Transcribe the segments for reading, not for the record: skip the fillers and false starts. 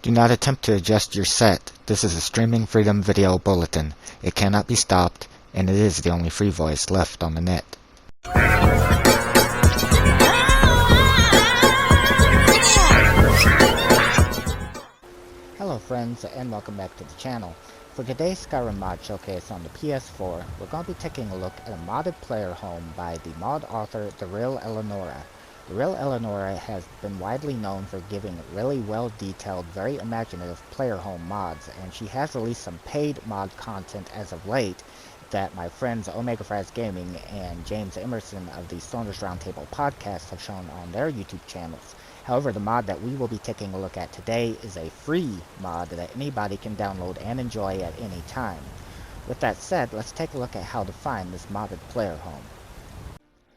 Do not attempt to adjust your set. This is a streaming freedom video bulletin. It cannot be stopped, and it is the only free voice left on the net. Hello friends, and welcome back to the channel. For today's Skyrim mod showcase on the PS4, we're going to be taking a look at a modded player home by the mod author TheRealElianora. TheRealElianora has been widely known for giving really well-detailed, very imaginative player home mods, and she has released some paid mod content as of late that my friends Omega Fraz Gaming and James Emerson of the Stoners Roundtable podcast have shown on their YouTube channels. However, the mod that we will be taking a look at today is a free mod that anybody can download and enjoy at any time. With that said, let's take a look at how to find this modded player home.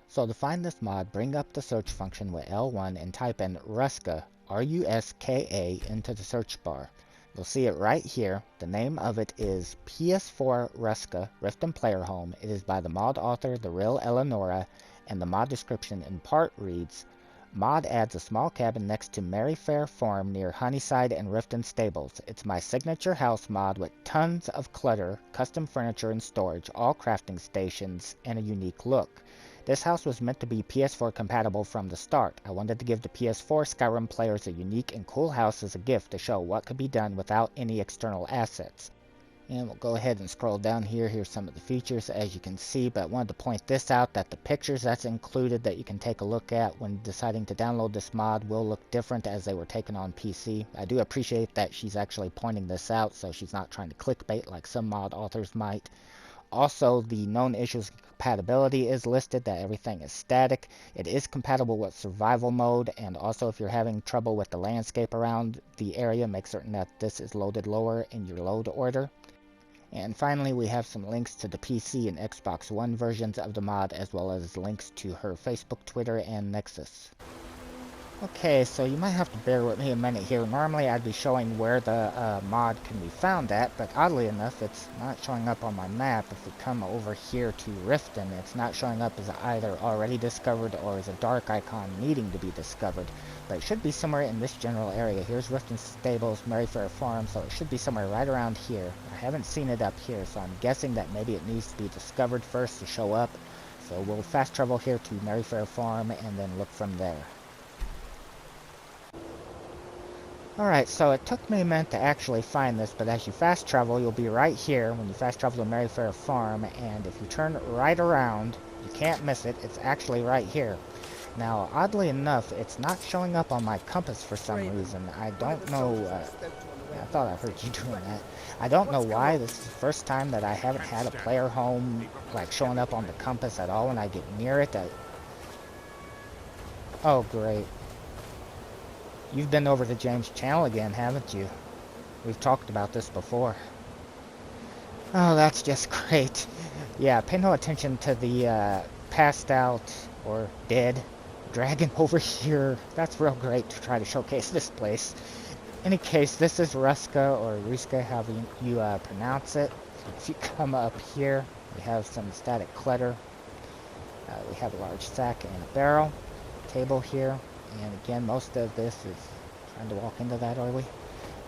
So to find this mod, bring up the search function with L1 and type in RUSKA, R-U-S-K-A, into the search bar. You'll see it right here. The name of it is PS4 RUSKA RIFTEN Player Home. It is by the mod author TheRealElianora, and the mod description in part reads, Mod adds a small cabin next to Merryfair Farm near Honeyside and Riften Stables. It's my signature house mod with tons of clutter, custom furniture and storage, all crafting stations, and a unique look. This house was meant to be PS4 compatible from the start. I wanted to give the PS4 Skyrim players a unique and cool house as a gift to show what could be done without any external assets. And we'll go ahead and scroll down here. Here's some of the features as you can see, but I wanted to point this out that the pictures that's included that you can take a look at when deciding to download this mod will look different as they were taken on PC. I do appreciate that she's actually pointing this out so she's not trying to clickbait like some mod authors might. Also, the known issues of compatibility is listed, that everything is static. It is compatible with survival mode, and also if you're having trouble with the landscape around the area, make certain that this is loaded lower in your load order. And finally, we have some links to the PC and Xbox One versions of the mod, as well as links to her Facebook, Twitter, and Nexus. Okay, so you might have to bear with me a minute here. Normally I'd be showing where the mod can be found at, but oddly enough it's not showing up on my map. If we come over here to Riften, it's not showing up as either already discovered or as a dark icon needing to be discovered. But it should be somewhere in this general area. Here's Riften Stables, Merryfair Farm, so it should be somewhere right around here. I haven't seen it up here, so I'm guessing that maybe it needs to be discovered first to show up. So we'll fast travel here to Merryfair Farm and then look from there. Alright, so it took me a minute to actually find this, but as you fast travel, you'll be right here when you fast travel to Merryfair Farm, and if you turn right around, you can't miss it, it's actually right here. Now, oddly enough, it's not showing up on my compass for some reason. I don't know, I thought I heard you doing that. I don't know why. This is the first time that I haven't had a player home, like, showing up on the compass at all when I get near it. Oh, great. You've been over to James' channel again, haven't you? We've talked about this before. Oh, that's just great. Yeah, pay no attention to the passed out or dead dragon over here. That's real great to try to showcase this place. In any case, this is RUSKA, or RUSKA, however you pronounce it. If you come up here, we have some static clutter. We have a large sack and a barrel. Table here. And again, most of this is, trying to walk into that, are we?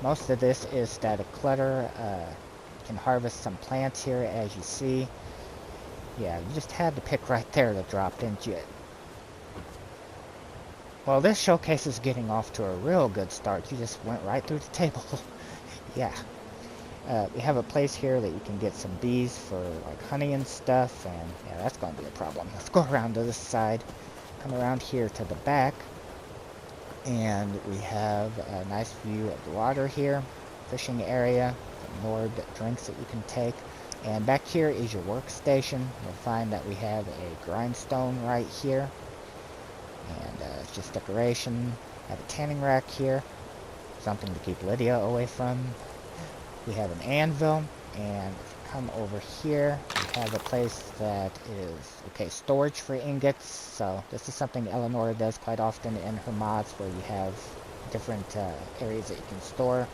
Most of this is static clutter. You can harvest some plants here, as you see. Yeah, you just had to pick right there to drop, didn't you? Well, this showcase is getting off to a real good start. You just went right through the table. Yeah. We have a place here that you can get some bees for, like, honey and stuff, and yeah, that's going to be a problem. Let's go around to this side. Come around here to the back. And we have a nice view of the water here, fishing area, some moored drinks that you can take. And back here is your workstation. You'll find that we have a grindstone right here. And it's just decoration. Have a tanning rack here, something to keep Lydia away from. We have an anvil, and if you come over here, we have a place that is, okay, storage for ingots. So this is something Eleanor does quite often in her mods, where you have different areas that you can store.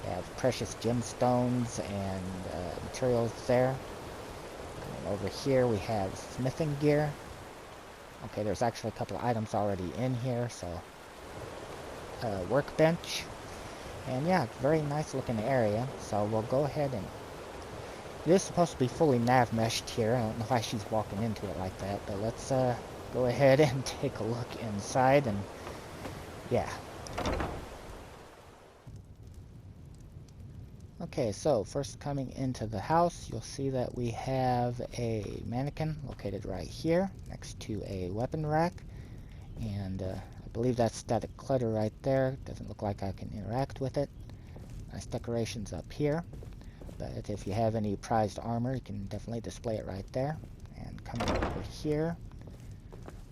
You have precious gemstones and materials there. And over here we have smithing gear. Okay, there's actually a couple of items already in here, so workbench. And yeah, very nice looking area. So we'll go ahead and... It is supposed to be fully nav meshed here. I don't know why she's walking into it like that. But let's go ahead and take a look inside and... Yeah. Okay, so first coming into the house, you'll see that we have a mannequin located right here next to a weapon rack. And I believe that's static clutter right there. Doesn't look like I can interact with it. Nice decorations up here. But if you have any prized armor, you can definitely display it right there. And coming over here,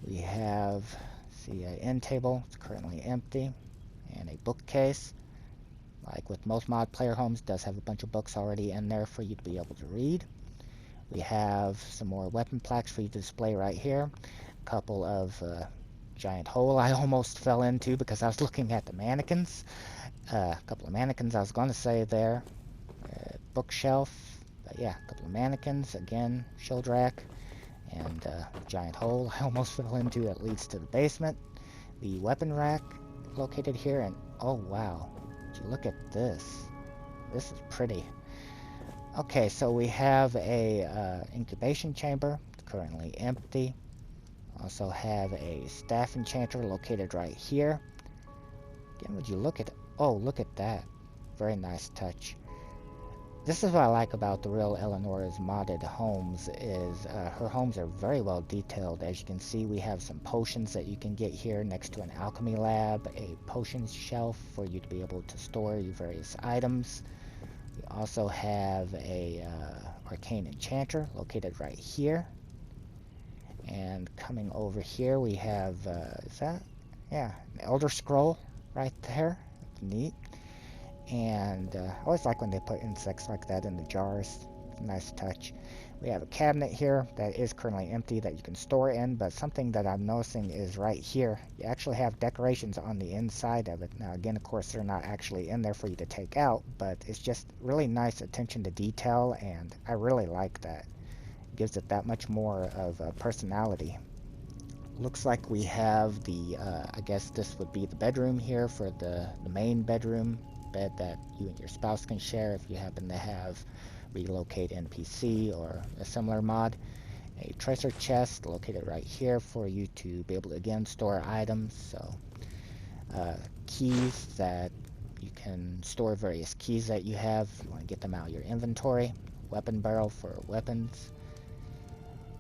we have, see, an end table. It's currently empty. And a bookcase. Like with most mod player homes, does have a bunch of books already in there for you to be able to read. We have some more weapon plaques for you to display right here. A couple of giant hole I almost fell into because I was looking at the mannequins. A couple of mannequins I was going to say there. Bookshelf. But yeah, a couple of mannequins. Again, shield rack. And giant hole I almost fell into that leads to the basement. The weapon rack located here. And oh wow. Look at this. This is pretty. Okay, so we have a incubation chamber. It's currently empty. Also have a staff enchanter located right here. Again, would you look at... Oh, look at that. Very nice touch. This is what I like about TheRealElianora's modded homes, is her homes are very well detailed. As you can see, we have some potions that you can get here next to an alchemy lab, a potions shelf for you to be able to store your various items. We also have a arcane enchanter located right here. And coming over here, we have, is that? Yeah, an elder scroll right there. That's neat. And I always like when they put insects like that in the jars. It's a nice touch. We have a cabinet here that is currently empty that you can store in, but something that I'm noticing is right here. You actually have decorations on the inside of it. Now again, of course, they're not actually in there for you to take out, but it's just really nice attention to detail, and I really like that. It gives it that much more of a personality. Looks like we have the, I guess this would be the bedroom here for the main bedroom. Bed that you and your spouse can share if you happen to have relocate NPC or a similar mod. A tracer chest located right here for you to be able to again store items. So keys that you can store various keys that you have if you want to get them out of your inventory. Weapon barrel for weapons.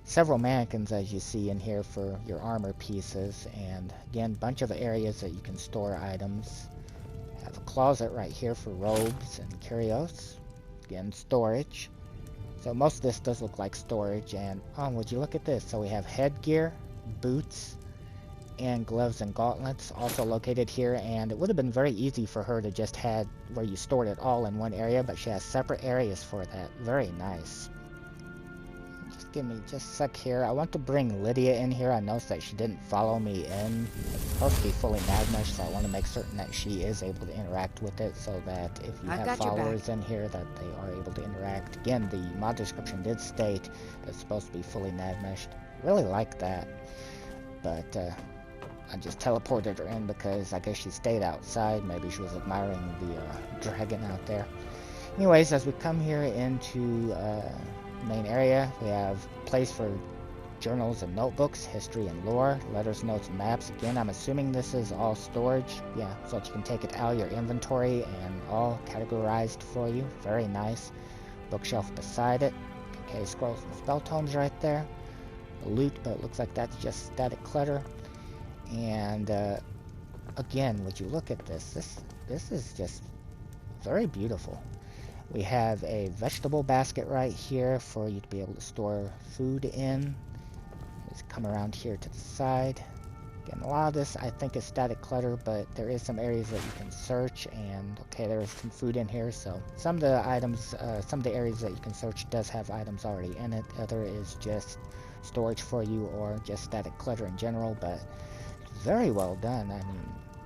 Several mannequins as you see in here for your armor pieces, and again bunch of areas that you can store items. Have a closet right here for robes and curios. Again, storage. So most of this does look like storage. And oh, would you look at this? So we have headgear, boots, and gloves and gauntlets also located here. And it would have been very easy for her to just had where you stored it all in one area, but she has separate areas for that. Very nice. Just give me just a sec here. I want to bring Lydia in here. I noticed that she didn't follow me in. It's supposed to be fully nav mesh, so I want to make certain that she is able to interact with it, so that if you have followers in here, that they are able to interact. Again, the mod description did state that it's supposed to be fully nav meshed. Really like that. But I just teleported her in because I guess she stayed outside. Maybe she was admiring the dragon out there. Anyways, as we come here into main area, we have place for journals and notebooks, history and lore, letters, notes, and maps. Again, I'm assuming this is all storage. Yeah, so that you can take it out of your inventory and all categorized for you. Very nice. Bookshelf beside it. Okay, scrolls and spell tomes right there. Loot, but it looks like that's just static clutter. And again, would you look at this? This is just very beautiful. We have a vegetable basket right here for you to be able to store food in. Just come around here to the side. Again, a lot of this I think is static clutter, but there is some areas that you can search, and okay, there's some food in here. So some of the items, some of the areas that you can search does have items already in it. Other is just storage for you or just static clutter in general, but very well done. I mean,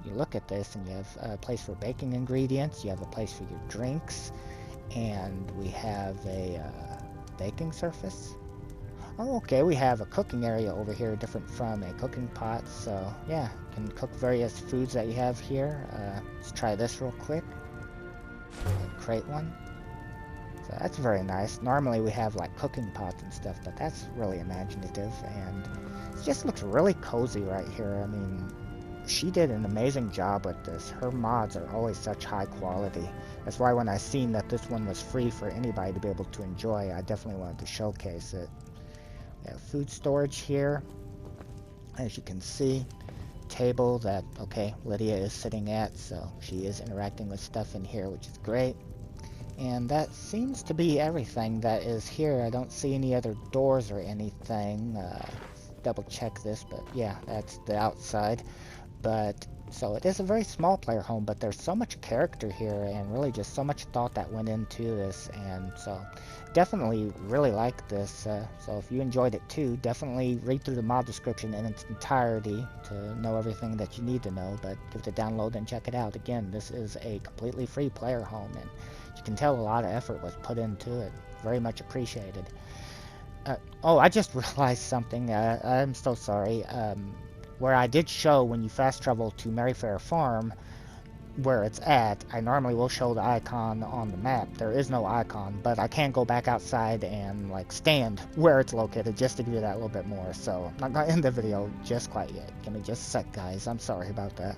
you look at this and you have a place for baking ingredients, you have a place for your drinks, and we have a baking surface. Oh, okay, we have a cooking area over here, different from a cooking pot. So yeah, you can cook various foods that you have here. Let's try this real quick. and create one. So that's very nice. Normally we have like cooking pots and stuff, but that's really imaginative, and it just looks really cozy right here. I mean, she did an amazing job with this. Her mods are always such high quality. That's why when I seen that this one was free for anybody to be able to enjoy, I definitely wanted to showcase it. We have food storage here, as you can see. Table that, okay, Lydia is sitting at, so she is interacting with stuff in here, which is great. And that seems to be everything that is here. I don't see any other doors or anything. Double check this, but yeah, that's the outside. But so it is a very small player home, but there's so much character here and really just so much thought that went into this, and so definitely really like this. So if you enjoyed it too, definitely read through the mod description in its entirety to know everything that you need to know, but give it a download and check it out. Again, this is a completely free player home, and you can tell a lot of effort was put into it. Very much appreciated. Oh, I just realized something. I'm so sorry. Where I did show when you fast travel to Merryfair Farm, where it's at, I normally will show the icon on the map. There is no icon, but I can go back outside and like stand where it's located just to give you that a little bit more. So I'm not going to end the video just quite yet. Give me just a sec, guys. I'm sorry about that.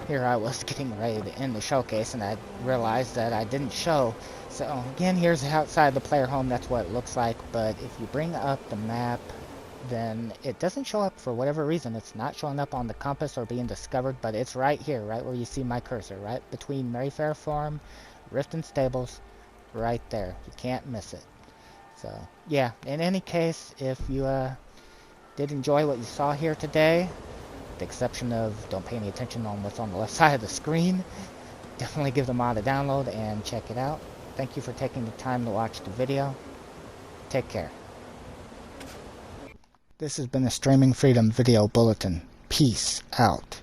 Here I was getting ready to end the showcase, and I realized that I didn't show. So again, here's outside the player home. That's what it looks like. But if you bring up the map, then it doesn't show up for whatever reason. It's not showing up on the compass or being discovered, but it's right here, right where you see my cursor, right between Merryfair Farm, RIFTEN Stables, right there. You can't miss it. So yeah, in any case, if you did enjoy what you saw here today, with the exception of don't pay any attention on what's on the left side of the screen, definitely give the mod a download and check it out. Thank you for taking the time to watch the video. Take care. This has been a Streaming Freedom Video Bulletin. Peace out.